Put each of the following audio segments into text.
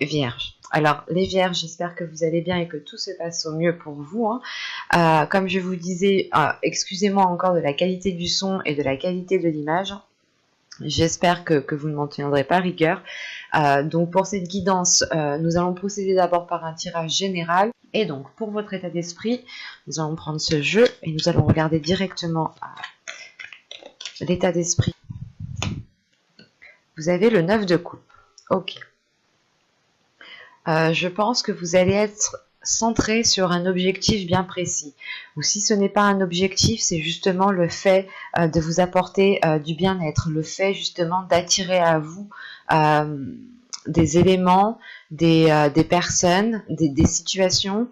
Vierges. Alors, les Vierges, j'espère que vous allez bien et que tout se passe au mieux pour vous. Comme je vous disais, excusez-moi encore de la qualité du son et de la qualité de l'image. J'espère que vous ne m'en tiendrez pas rigueur. Donc, pour cette guidance, nous allons procéder d'abord par un tirage général. Et donc, pour votre état d'esprit, nous allons prendre ce jeu et nous allons regarder directement l'état d'esprit. Vous avez le 9 de coupe. Ok. Je pense que vous allez être centré sur un objectif bien précis. Ou si ce n'est pas un objectif, c'est justement le fait de vous apporter du bien-être, le fait justement d'attirer à vous des éléments, des personnes, des situations,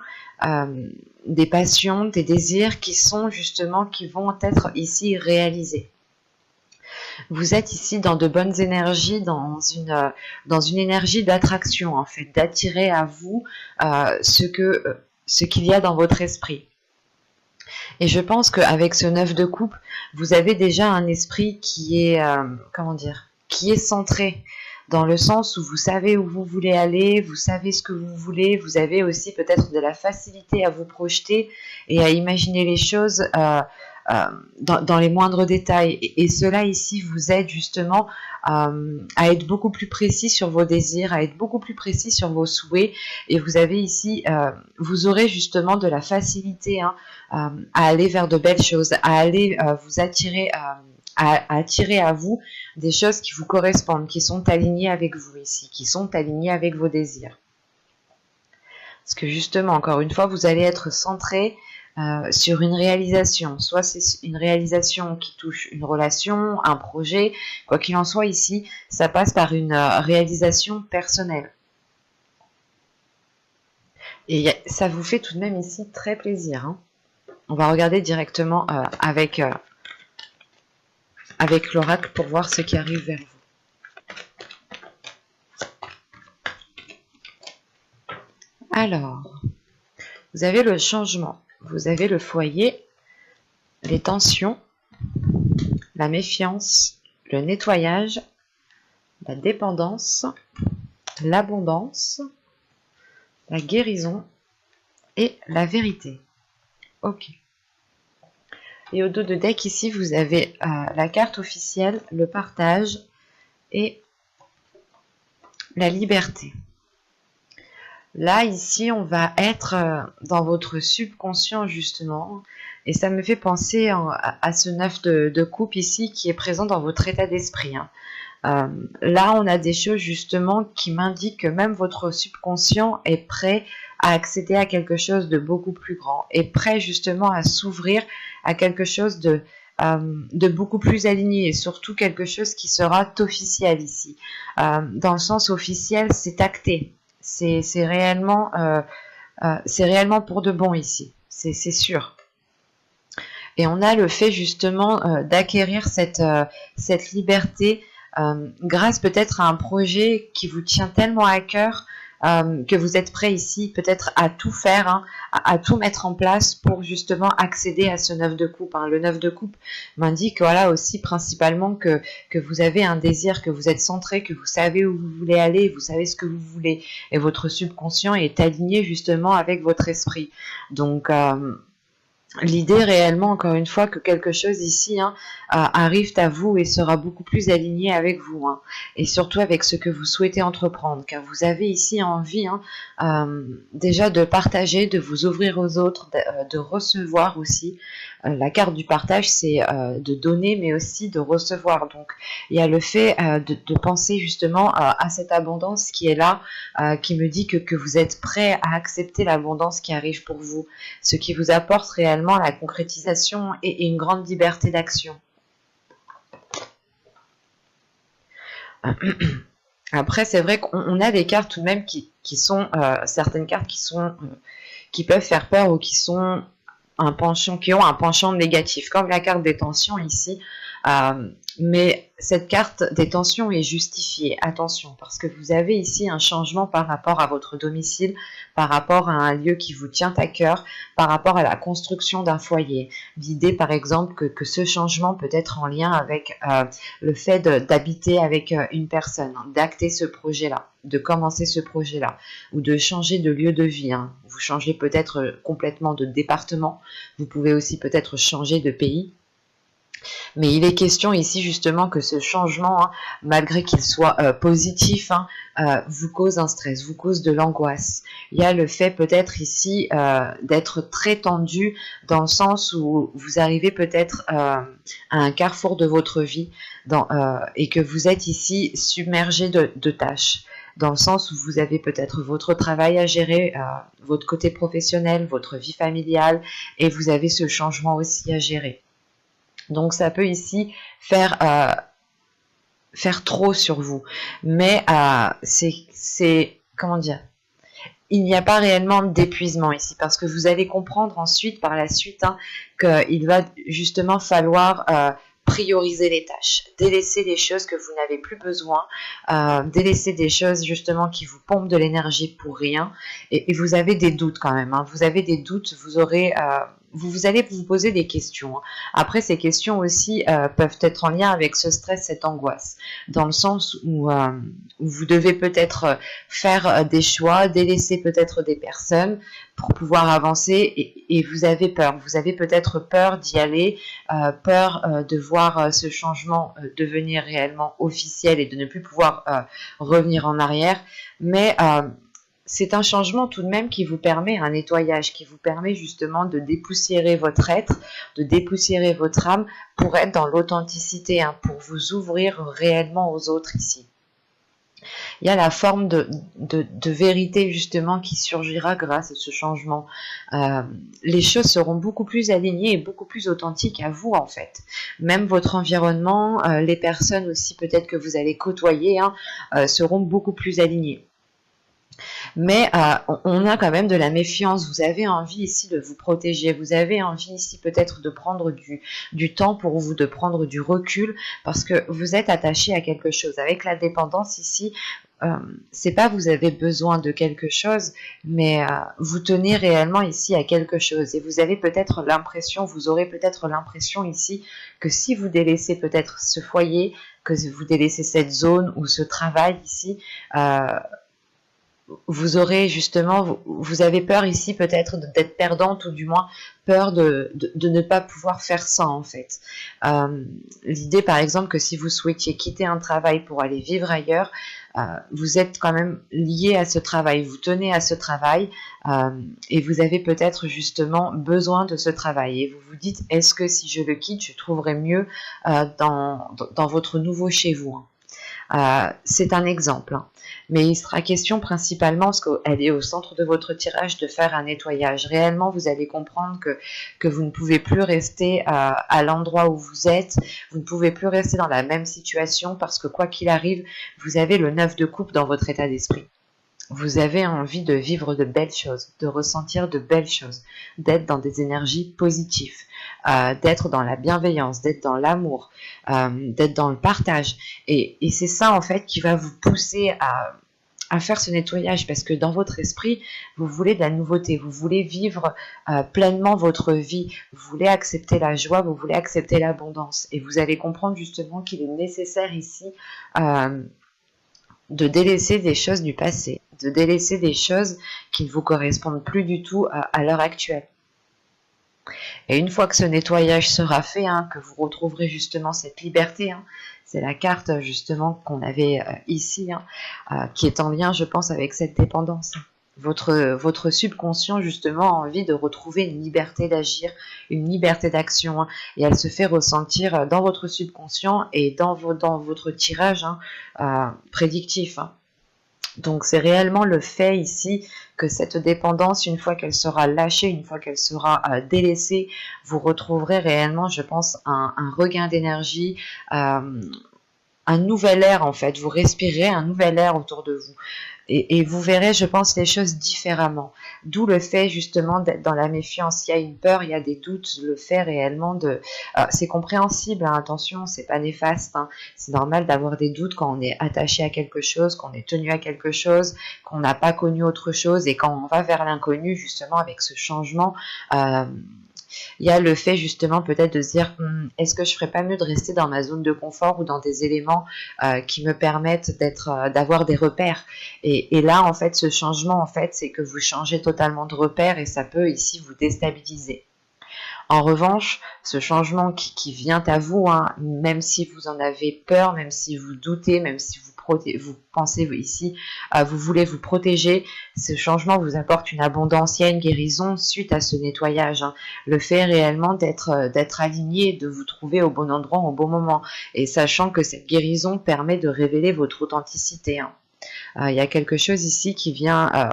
des passions, des désirs qui vont être ici réalisés. Vous êtes ici dans de bonnes énergies, dans une énergie d'attraction, en fait, d'attirer à vous ce qu'il y a dans votre esprit. Et je pense qu'avec ce 9 de coupe, vous avez déjà un esprit qui est, qui est centré, dans le sens où vous savez où vous voulez aller, vous savez ce que vous voulez, vous avez aussi peut-être de la facilité à vous projeter et à imaginer les choses dans les moindres détails. Et cela ici vous aide justement à être beaucoup plus précis sur vos désirs, à être beaucoup plus précis sur vos souhaits. Et vous avez ici, vous aurez justement de la facilité à aller vers de belles choses, à aller vous attirer, à attirer à vous des choses qui vous correspondent, qui sont alignées avec vous ici, qui sont alignées avec vos désirs. Parce que justement, encore une fois, vous allez être centré sur une réalisation, soit c'est une réalisation qui touche une relation, un projet, quoi qu'il en soit ici, ça passe par une réalisation personnelle. Et ça vous fait tout de même ici très plaisir. On va regarder directement avec l'oracle pour voir ce qui arrive vers vous. Alors, vous avez le changement. Vous avez le foyer, les tensions, la méfiance, le nettoyage, la dépendance, l'abondance, la guérison et la vérité. Ok. Et au dos de deck ici, vous avez la carte officielle, le partage et la liberté. Là, ici, on va être dans votre subconscient, justement. Et ça me fait penser à ce 9 de coupe ici qui est présent dans votre état d'esprit. Là, on a des choses, justement, qui m'indiquent que même votre subconscient est prêt à accéder à quelque chose de beaucoup plus grand. Est prêt, justement, à s'ouvrir à quelque chose de beaucoup plus aligné. Et surtout, quelque chose qui sera officiel ici. Dans le sens officiel, c'est acté. C'est réellement pour de bon ici, c'est sûr. Et on a le fait justement d'acquérir cette liberté grâce peut-être à un projet qui vous tient tellement à cœur que vous êtes prêt ici peut-être à tout faire, à tout mettre en place pour justement accéder à ce 9 de coupe. Le 9 de coupe m'indique voilà aussi principalement que vous avez un désir, que vous êtes centré, que vous savez où vous voulez aller, vous savez ce que vous voulez. Et votre subconscient est aligné justement avec votre esprit. Donc l'idée réellement, encore une fois, que quelque chose ici arrive à vous et sera beaucoup plus aligné avec vous. Et surtout avec ce que vous souhaitez entreprendre. Car vous avez ici envie déjà de partager, de vous ouvrir aux autres, de recevoir aussi. La carte du partage, c'est de donner, mais aussi de recevoir. Donc, il y a le fait de penser justement à cette abondance qui est là, qui me dit que vous êtes prêt à accepter l'abondance qui arrive pour vous. Ce qui vous apporte réellement la concrétisation et une grande liberté d'action. Après, c'est vrai qu'on a des cartes tout de même qui sont certaines cartes qui peuvent faire peur ou qui ont un penchant négatif, comme la carte des tensions ici. Mais cette carte des tensions est justifiée, attention, parce que vous avez ici un changement par rapport à votre domicile, par rapport à un lieu qui vous tient à cœur, par rapport à la construction d'un foyer. L'idée, par exemple, que ce changement peut être en lien avec le fait d'habiter avec une personne, d'acter ce projet-là, de commencer ce projet-là, ou de changer de lieu de vie. Vous changez peut-être complètement de département, vous pouvez aussi peut-être changer de pays. Mais il est question ici justement que ce changement, malgré qu'il soit positif, vous cause un stress, vous cause de l'angoisse. Il y a le fait peut-être ici d'être très tendu dans le sens où vous arrivez peut-être à un carrefour de votre vie et que vous êtes ici submergé de tâches. Dans le sens où vous avez peut-être votre travail à gérer, votre côté professionnel, votre vie familiale, et vous avez ce changement aussi à gérer. Donc ça peut ici faire trop sur vous. Mais c'est comment dire, il n'y a pas réellement d'épuisement ici, parce que vous allez comprendre ensuite, par la suite, qu'il va justement falloir prioriser les tâches, délaisser des choses que vous n'avez plus besoin, délaisser des choses justement qui vous pompent de l'énergie pour rien, et vous avez des doutes quand même, vous avez des doutes, vous aurez... vous allez vous poser des questions. Après, ces questions aussi peuvent être en lien avec ce stress, cette angoisse, dans le sens où vous devez peut-être faire des choix, délaisser peut-être des personnes pour pouvoir avancer, et vous avez peur. Vous avez peut-être peur d'y aller, peur de voir ce changement devenir réellement officiel et de ne plus pouvoir revenir en arrière. Mais c'est un changement tout de même qui vous permet un nettoyage, qui vous permet justement de dépoussiérer votre être, de dépoussiérer votre âme pour être dans l'authenticité, pour vous ouvrir réellement aux autres ici. Il y a la forme de vérité justement qui surgira grâce à ce changement. Les choses seront beaucoup plus alignées et beaucoup plus authentiques à vous en fait. Même votre environnement, les personnes aussi peut-être que vous allez côtoyer seront beaucoup plus alignées. Mais on a quand même de la méfiance. Vous avez envie ici de vous protéger. Vous avez envie ici peut-être de prendre du temps pour vous, de prendre du recul, parce que vous êtes attaché à quelque chose. Avec la dépendance ici, c'est pas vous avez besoin de quelque chose, mais vous tenez réellement ici à quelque chose. Et vous avez peut-être l'impression, vous aurez peut-être l'impression ici que si vous délaissez peut-être ce foyer, que vous délaissez cette zone ou ce travail ici, vous aurez justement, vous avez peur ici peut-être d'être perdante, ou du moins peur de ne pas pouvoir faire ça en fait. L'idée par exemple que si vous souhaitiez quitter un travail pour aller vivre ailleurs, vous êtes quand même lié à ce travail, vous tenez à ce travail, et vous avez peut-être justement besoin de ce travail, et vous vous dites, est-ce que si je le quitte, je trouverai mieux dans votre nouveau chez vous. C'est un exemple, mais il sera question principalement, parce qu'elle est au centre de votre tirage, de faire un nettoyage. Réellement, vous allez comprendre que vous ne pouvez plus rester à l'endroit où vous êtes, vous ne pouvez plus rester dans la même situation, parce que quoi qu'il arrive, vous avez le 9 de coupe dans votre état d'esprit. Vous avez envie de vivre de belles choses, de ressentir de belles choses, d'être dans des énergies positives, d'être dans la bienveillance, d'être dans l'amour, d'être dans le partage. Et c'est ça en fait qui va vous pousser à faire ce nettoyage, parce que dans votre esprit, vous voulez de la nouveauté, vous voulez vivre pleinement votre vie, vous voulez accepter la joie, vous voulez accepter l'abondance. Et vous allez comprendre justement qu'il est nécessaire ici de délaisser des choses du passé, de délaisser des choses qui ne vous correspondent plus du tout à l'heure actuelle. Et une fois que ce nettoyage sera fait, que vous retrouverez justement cette liberté, c'est la carte justement qu'on avait ici, qui est en lien, je pense, avec cette dépendance. Votre subconscient justement a envie de retrouver une liberté d'agir, une liberté d'action, et elle se fait ressentir dans votre subconscient et dans votre tirage prédictif. Donc c'est réellement le fait ici que cette dépendance, une fois qu'elle sera lâchée, une fois qu'elle sera délaissée, vous retrouverez réellement, je pense, un regain d'énergie, un nouvel air en fait, vous respirez un nouvel air autour de vous. Et vous verrez, je pense, les choses différemment. D'où le fait justement d'être dans la méfiance. Il y a une peur, il y a des doutes, le fait réellement de... c'est compréhensible, hein, attention, c'est pas néfaste. Hein. C'est normal d'avoir des doutes quand on est attaché à quelque chose, qu'on est tenu à quelque chose, qu'on n'a pas connu autre chose. Et quand on va vers l'inconnu, justement, avec ce changement... il y a le fait justement peut-être de se dire est-ce que je ferais pas mieux de rester dans ma zone de confort ou dans des éléments qui me permettent d'avoir des repères et là en fait ce changement en fait c'est que vous changez totalement de repères et ça peut ici vous déstabiliser. En revanche, ce changement qui vient à vous, hein, même si vous en avez peur, même si vous doutez, même si vous pensez ici, vous voulez vous protéger, ce changement vous apporte une abondance, il y a une guérison suite à ce nettoyage. Hein. Le fait réellement d'être aligné, de vous trouver au bon endroit au bon moment, et sachant que cette guérison permet de révéler votre authenticité. Hein. Il y a quelque chose ici qui vient...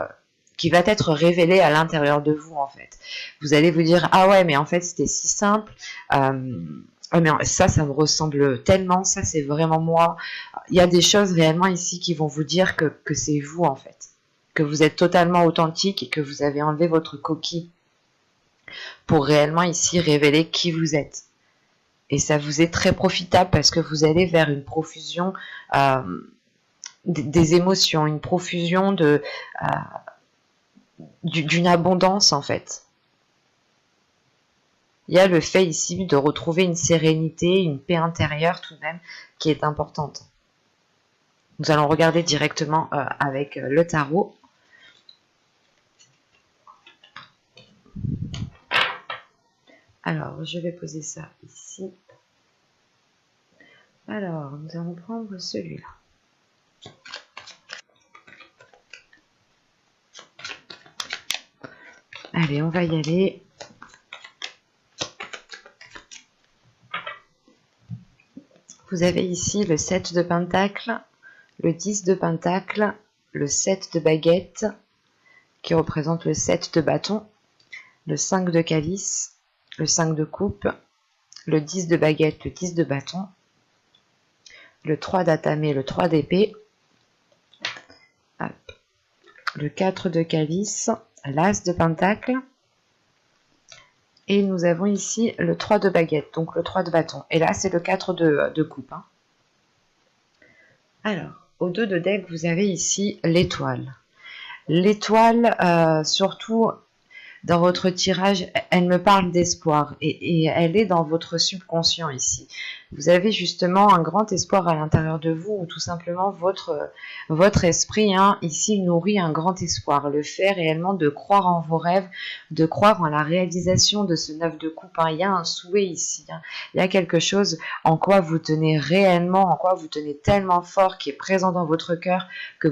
qui va être révélé à l'intérieur de vous en fait. Vous allez vous dire ah ouais mais en fait c'était si simple, mais ça me ressemble tellement, ça c'est vraiment moi. Il y a des choses réellement ici qui vont vous dire que c'est vous en fait, que vous êtes totalement authentique et que vous avez enlevé votre coquille pour réellement ici révéler qui vous êtes. Et ça vous est très profitable parce que vous allez vers une profusion des émotions, une profusion d'une abondance en fait. Il y a le fait ici de retrouver une sérénité, une paix intérieure tout de même qui est importante. Nous allons regarder directement avec le tarot. Alors, je vais poser ça ici. Alors, nous allons prendre celui-là. Allez, on va y aller. Vous avez ici le 7 de Pentacle, le 10 de Pentacle, le 7 de Baguette, qui représente le 7 de Bâton, le 5 de Calice, le 5 de Coupe, le 10 de Baguette, le 10 de Bâton, le 3 d'Atamé, le 3 d'Épée, le 4 de Calice, l'As de Pentacle, et nous avons ici le 3 de Baguette, donc le 3 de Bâton. Et là, c'est le 4 de Coupe. Hein. Alors, au 2 de deck, vous avez ici l'étoile. L'étoile, surtout dans votre tirage, elle me parle d'espoir et elle est dans votre subconscient ici. Vous avez justement un grand espoir à l'intérieur de vous ou tout simplement votre esprit hein, ici nourrit un grand espoir. Le fait réellement de croire en vos rêves, de croire en la réalisation de ce 9 de coupe. Hein. Il y a un souhait ici. Hein. Il y a quelque chose en quoi vous tenez réellement, en quoi vous tenez tellement fort qui est présent dans votre cœur que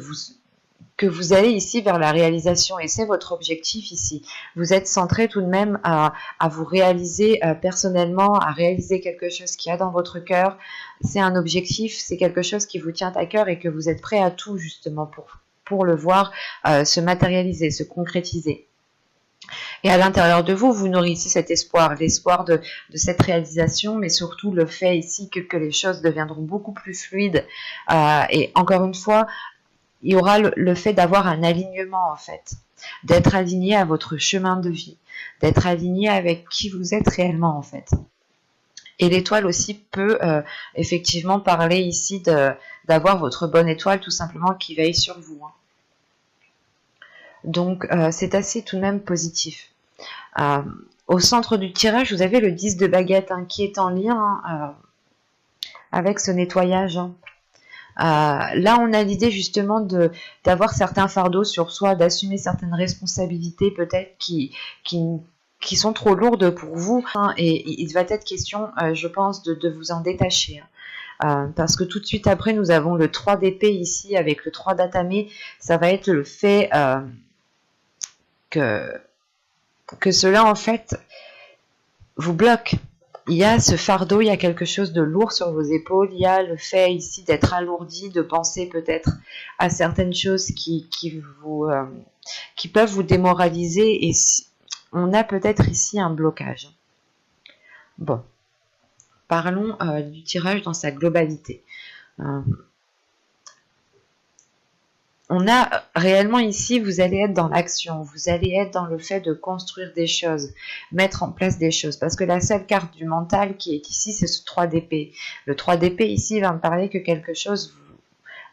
vous allez ici vers la réalisation et c'est votre objectif ici. Vous êtes centré tout de même à vous réaliser personnellement, à réaliser quelque chose qui a dans votre cœur. C'est un objectif, c'est quelque chose qui vous tient à cœur et que vous êtes prêt à tout justement pour le voir se matérialiser, se concrétiser. Et à l'intérieur de vous, vous nourrissez cet espoir, l'espoir de cette réalisation, mais surtout le fait ici que les choses deviendront beaucoup plus fluides. Et encore une fois, il y aura le fait d'avoir un alignement en fait, d'être aligné à votre chemin de vie, d'être aligné avec qui vous êtes réellement en fait. Et l'étoile aussi peut effectivement parler ici d'avoir votre bonne étoile tout simplement qui veille sur vous. Hein. Donc c'est assez tout de même positif. Au centre du tirage, vous avez le 10 de Baguette hein, qui est en lien avec ce nettoyage. Hein. Là, on a l'idée justement d'avoir certains fardeaux sur soi, d'assumer certaines responsabilités peut-être qui sont trop lourdes pour vous. Hein, et il va être question, je pense, de vous en détacher. Hein. Parce que tout de suite après, nous avons le 3 d'épée ici avec le 3 d'atamé. Ça va être le fait que cela, en fait, vous bloque. Il y a ce fardeau, il y a quelque chose de lourd sur vos épaules, il y a le fait ici d'être alourdi, de penser peut-être à certaines choses qui peuvent vous démoraliser et on a peut-être ici un blocage. Bon, parlons du tirage dans sa globalité. Euh, on a réellement ici, vous allez être dans l'action, vous allez être dans le fait de construire des choses, mettre en place des choses. Parce que la seule carte du mental qui est ici, c'est ce 3 d'épée. Le 3 d'épée ici va me parler que quelque chose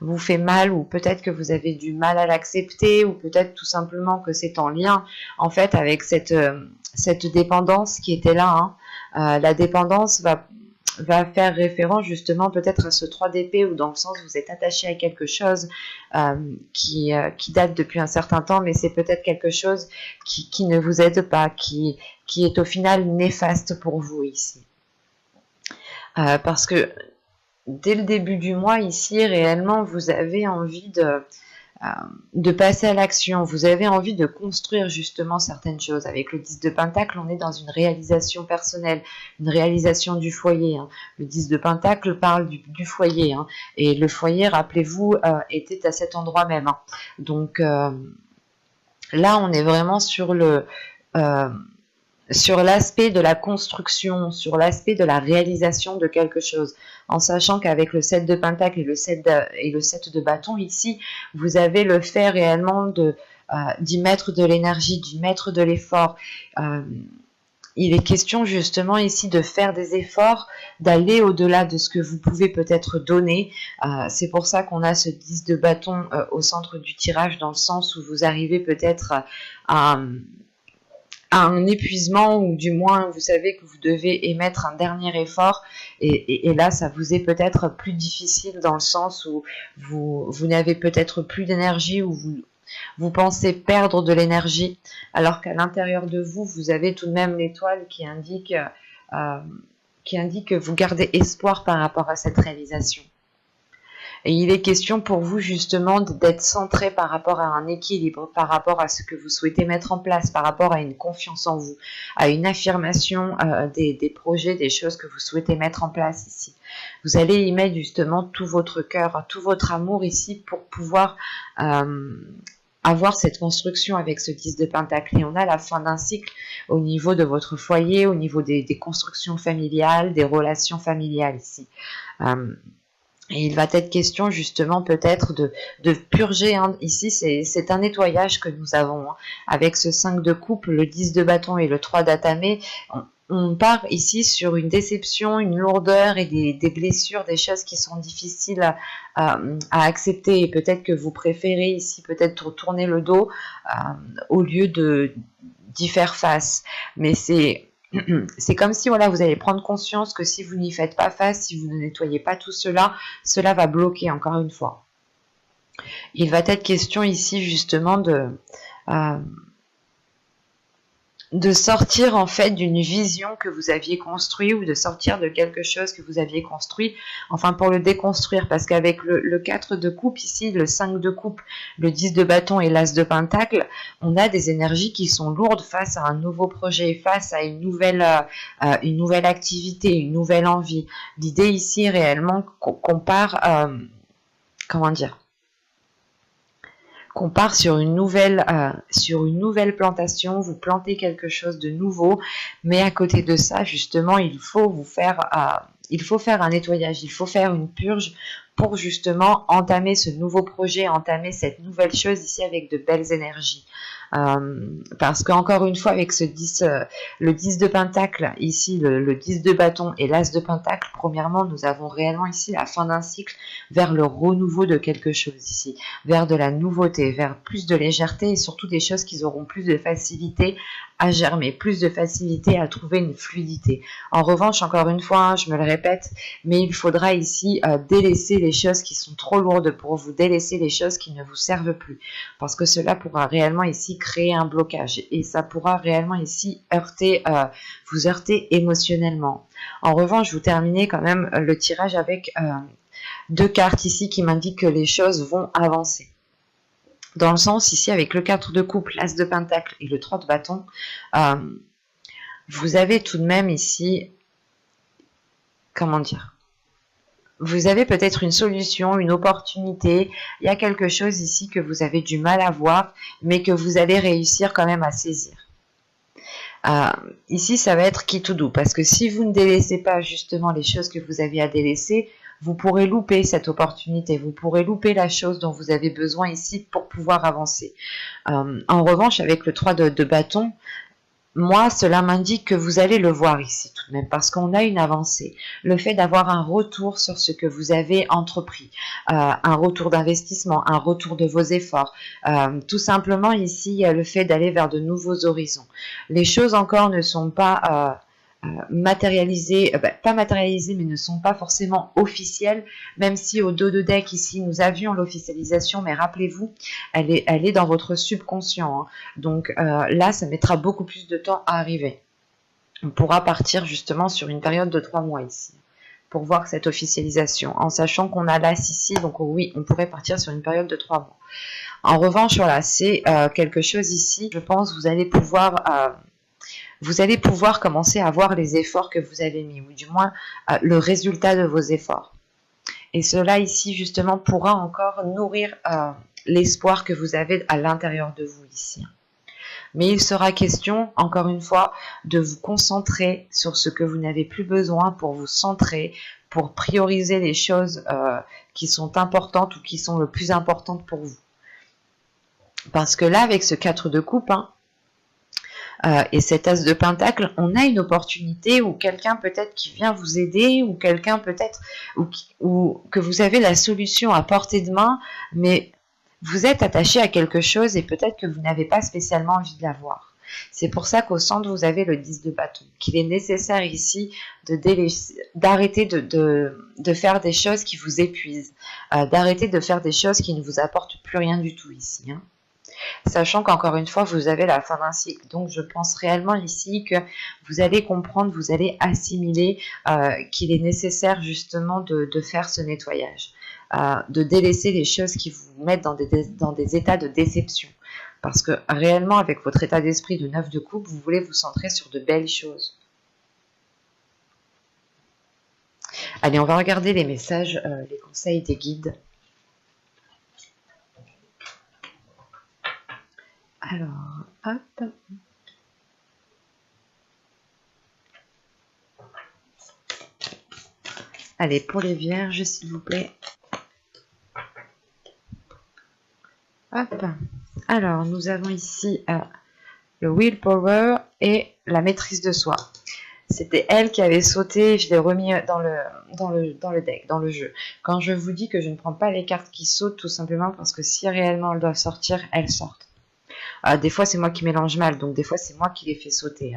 vous fait mal, ou peut-être que vous avez du mal à l'accepter, ou peut-être tout simplement que c'est en lien en fait avec cette dépendance qui était là. La dépendance va faire référence justement peut-être à ce 3 d'épée, ou dans le sens où vous êtes attaché à quelque chose qui date depuis un certain temps, mais c'est peut-être quelque chose qui ne vous aide pas, qui est au final néfaste pour vous ici. Parce que dès le début du mois ici, réellement, vous avez envie de passer à l'action, vous avez envie de construire justement certaines choses. Avec le 10 de Pentacle, on est dans une réalisation personnelle, une réalisation du foyer. Le 10 de Pentacle parle du foyer, et le foyer, rappelez-vous, était à cet endroit même. Donc là, on est vraiment sur l'aspect de la construction, sur l'aspect de la réalisation de quelque chose, en sachant qu'avec le 7 de Pentacle et le 7 de bâton ici, vous avez le fait réellement d'y mettre de l'énergie, d'y mettre de l'effort. Il est question justement ici de faire des efforts, d'aller au-delà de ce que vous pouvez peut-être donner. C'est pour ça qu'on a ce 10 de bâton au centre du tirage, dans le sens où vous arrivez peut-être à un épuisement, ou du moins vous savez que vous devez émettre un dernier effort, et là ça vous est peut-être plus difficile, dans le sens où vous n'avez peut-être plus d'énergie, ou vous pensez perdre de l'énergie, alors qu'à l'intérieur de vous, vous avez tout de même l'étoile qui indique que vous gardez espoir par rapport à cette réalisation. Et il est question pour vous justement d'être centré par rapport à un équilibre, par rapport à ce que vous souhaitez mettre en place, par rapport à une confiance en vous, à une affirmation des projets, des choses que vous souhaitez mettre en place ici. Vous allez y mettre justement tout votre cœur, tout votre amour ici, pour pouvoir avoir cette construction avec ce 10 de Pentacle. Et on a la fin d'un cycle au niveau de votre foyer, au niveau des constructions familiales, des relations familiales ici. Et il va être question justement peut-être de purger. Ici, c'est un nettoyage que nous avons. Avec ce 5 de coupe, le 10 de bâton et le 3 d'atamé, on part ici sur une déception, une lourdeur et des blessures, des choses qui sont difficiles à accepter. Et peut-être que vous préférez ici peut-être tourner le dos au lieu d'y faire face. Mais c'est comme si voilà, vous allez prendre conscience que si vous n'y faites pas face, si vous ne nettoyez pas tout cela, cela va bloquer encore une fois. Il va être question ici justement de sortir en fait d'une vision que vous aviez construite, ou de sortir de quelque chose que vous aviez construit, enfin pour le déconstruire, parce qu'avec le 4 de coupe ici, le 5 de coupe, le 10 de bâton et l'as de pentacle, on a des énergies qui sont lourdes face à un nouveau projet, face à une nouvelle activité, une nouvelle envie. L'idée ici réellement qu'on part, comment dire, qu'on part sur une nouvelle plantation, vous plantez quelque chose de nouveau, mais à côté de ça, justement, il faut faire un nettoyage, il faut faire une purge pour justement entamer ce nouveau projet, entamer cette nouvelle chose ici avec de belles énergies. Parce qu'encore une fois, avec ce 10, le 10 de pentacle, ici le 10 de bâton et l'as de pentacle, premièrement, nous avons réellement ici la fin d'un cycle vers le renouveau de quelque chose ici, vers de la nouveauté, vers plus de légèreté, et surtout des choses qui auront plus de facilité à germer, plus de facilité à trouver une fluidité. En revanche, encore une fois, je me le répète, mais il faudra ici délaisser les choses qui sont trop lourdes pour vous, délaisser les choses qui ne vous servent plus, parce que cela pourra réellement ici créer un blocage, et ça pourra réellement ici vous heurter émotionnellement. En revanche, je vous terminez quand même le tirage avec deux cartes ici qui m'indiquent que les choses vont avancer. Dans le sens ici, avec le 4 de coupe, l'as de pentacle et le 3 de bâton, vous avez tout de même ici, comment dire, vous avez peut-être une solution, une opportunité, il y a quelque chose ici que vous avez du mal à voir, mais que vous allez réussir quand même à saisir. Ici, ça va être qui tout doux, parce que si vous ne délaissez pas justement les choses que vous avez à délaisser, vous pourrez louper cette opportunité, vous pourrez louper la chose dont vous avez besoin ici pour pouvoir avancer. En revanche, avec le 3 de bâton, moi, cela m'indique que vous allez le voir ici tout de même, parce qu'on a une avancée. Le fait d'avoir un retour sur ce que vous avez entrepris, un retour d'investissement, un retour de vos efforts. Tout simplement ici, il y a le fait d'aller vers de nouveaux horizons. Les choses encore ne sont pas matérialisées, pas matérialisées, mais ne sont pas forcément officielles, même si au dos de deck ici, nous avions l'officialisation, mais rappelez-vous, elle est dans votre subconscient. Hein. Donc là, ça mettra beaucoup plus de temps à arriver. On pourra partir justement sur une période de 3 mois ici, pour voir cette officialisation, en sachant qu'on a l'As ici, donc oui, on pourrait partir sur une période de 3 mois. En revanche, voilà, c'est quelque chose ici, je pense, vous allez pouvoir commencer à voir les efforts que vous avez mis, ou du moins le résultat de vos efforts. Et cela ici, justement, pourra encore nourrir l'espoir que vous avez à l'intérieur de vous ici. Mais il sera question, encore une fois, de vous concentrer sur ce que vous n'avez plus besoin pour vous centrer, pour prioriser les choses qui sont importantes ou qui sont le plus importantes pour vous. Parce que là, avec ce 4 de coupe, hein, et cet as de pentacle, on a une opportunité où quelqu'un peut-être qui vient vous aider, ou quelqu'un peut-être ou que vous avez la solution à portée de main, mais vous êtes attaché à quelque chose et peut-être que vous n'avez pas spécialement envie de l'avoir. C'est pour ça qu'au centre, vous avez le 10 de bâton, qu'il est nécessaire ici d'arrêter de faire des choses qui vous épuisent, d'arrêter de faire des choses qui ne vous apportent plus rien du tout ici, hein. Sachant qu'encore une fois, vous avez la fin d'un cycle. Donc, je pense réellement ici que vous allez comprendre, vous allez assimiler qu'il est nécessaire justement de faire ce nettoyage, de délaisser les choses qui vous mettent dans des états de déception. Parce que réellement, avec votre état d'esprit de 9 de coupe, vous voulez vous centrer sur de belles choses. Allez, on va regarder les messages, les conseils des guides. Alors, hop. Allez, pour les vierges, s'il vous plaît. Hop. Alors, nous avons ici le willpower et la maîtrise de soi. C'était elle qui avait sauté, je l'ai remis dans le deck, dans le jeu. Quand je vous dis que je ne prends pas les cartes qui sautent, tout simplement parce que si réellement elles doivent sortir, elles sortent. Des fois, c'est moi qui mélange mal, donc des fois, c'est moi qui les fais sauter.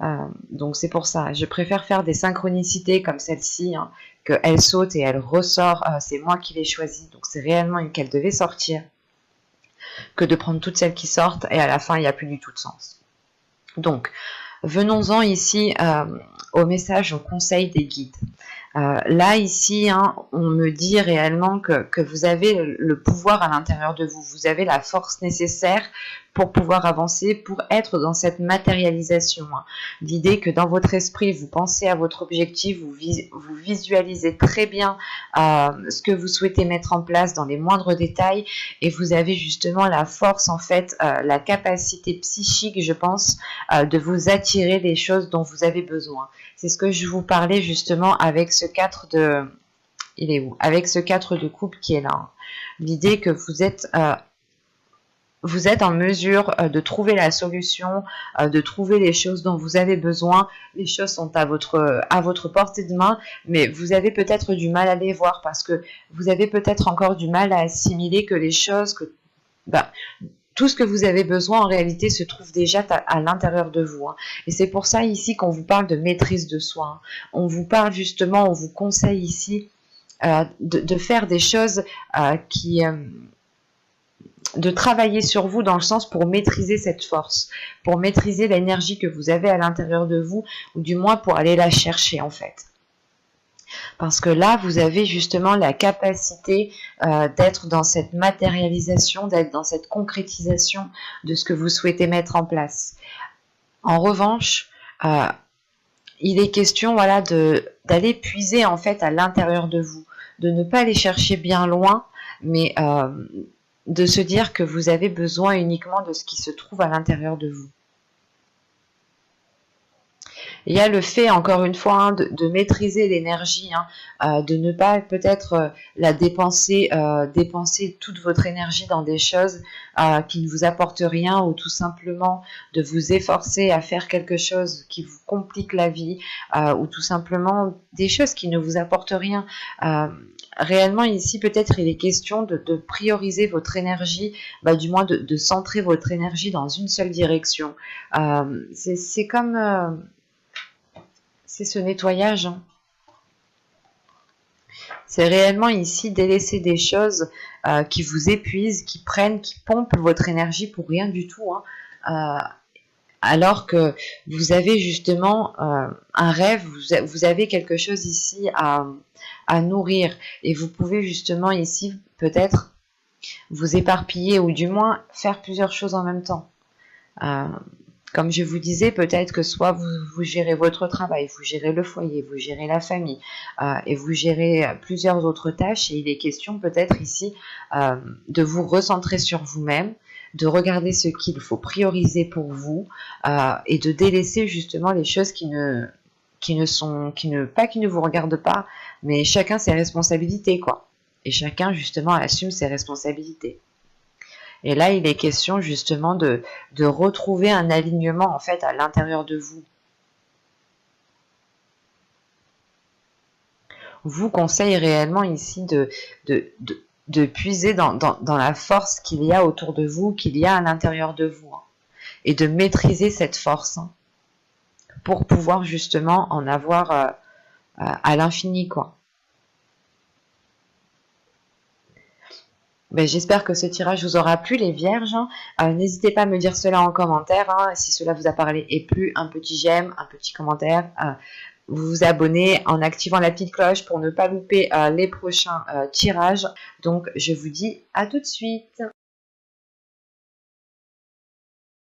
Hein. Donc, c'est pour ça. Je préfère faire des synchronicités comme celle-ci, hein, qu'elle saute et elle ressort. C'est moi qui l'ai choisie, donc c'est réellement une qu'elle devait sortir, que de prendre toutes celles qui sortent et à la fin, il n'y a plus du tout de sens. Donc, venons-en ici au message, au conseil des guides. Là, ici, hein, on me dit réellement que vous avez le pouvoir à l'intérieur de vous. Vous avez la force nécessaire pour pouvoir avancer, pour être dans cette matérialisation. Hein. L'idée que dans votre esprit, vous pensez à votre objectif, vous visualisez très bien ce que vous souhaitez mettre en place dans les moindres détails, et vous avez justement la force, en fait, la capacité psychique, je pense, de vous attirer les choses dont vous avez besoin. C'est ce que je vous parlais justement avec ce 4 de... Il est où? Avec ce 4 de coupe qui est là. Hein. L'idée que vous êtes en mesure de trouver la solution, de trouver les choses dont vous avez besoin. Les choses sont à votre portée de main, mais vous avez peut-être du mal à les voir parce que vous avez peut-être encore du mal à assimiler que les choses... tout ce que vous avez besoin, en réalité, se trouve déjà à l'intérieur de vous. Hein. Et c'est pour ça, ici, qu'on vous parle de maîtrise de soi. Hein. On vous parle, justement, on vous conseille ici de faire des choses de travailler sur vous dans le sens pour maîtriser cette force, pour maîtriser l'énergie que vous avez à l'intérieur de vous, ou du moins pour aller la chercher, en fait. Parce que là, vous avez justement la capacité d'être dans cette matérialisation, d'être dans cette concrétisation de ce que vous souhaitez mettre en place. En revanche, il est question, voilà, d'aller puiser en fait à l'intérieur de vous, de ne pas aller chercher bien loin, mais de se dire que vous avez besoin uniquement de ce qui se trouve à l'intérieur de vous. Il y a le fait, encore une fois, hein, de maîtriser l'énergie, hein, de ne pas peut-être la dépenser, dépenser toute votre énergie dans des choses qui ne vous apportent rien, ou tout simplement de vous efforcer à faire quelque chose qui vous complique la vie, ou tout simplement des choses qui ne vous apportent rien. Réellement ici, peut-être il est question de prioriser votre énergie, du moins de centrer votre énergie dans une seule direction. C'est comme... c'est ce nettoyage, hein. C'est réellement ici délaisser des choses qui vous épuisent, qui prennent, qui pompent votre énergie pour rien du tout, hein. Alors que vous avez justement un rêve, vous avez quelque chose ici à nourrir, et vous pouvez justement ici peut-être vous éparpiller, ou du moins faire plusieurs choses en même temps. Comme je vous disais, peut-être que soit vous gérez votre travail, vous gérez le foyer, vous gérez la famille, et vous gérez plusieurs autres tâches, et il est question peut-être ici de vous recentrer sur vous-même, de regarder ce qu'il faut prioriser pour vous, et de délaisser justement les choses qui ne vous regardent pas, mais chacun ses responsabilités, quoi. Et chacun justement assume ses responsabilités. Et là, il est question justement de retrouver un alignement en fait à l'intérieur de vous. Vous conseille réellement ici de puiser dans la force qu'il y a autour de vous, qu'il y a à l'intérieur de vous, hein, et de maîtriser cette force, hein, pour pouvoir justement en avoir à l'infini, quoi. J'espère que ce tirage vous aura plu, les vierges. N'hésitez pas à me dire cela en commentaire, hein, si cela vous a parlé et plu. Un petit j'aime, un petit commentaire. Vous vous abonnez en activant la petite cloche pour ne pas louper les prochains tirages. Donc je vous dis à tout de suite.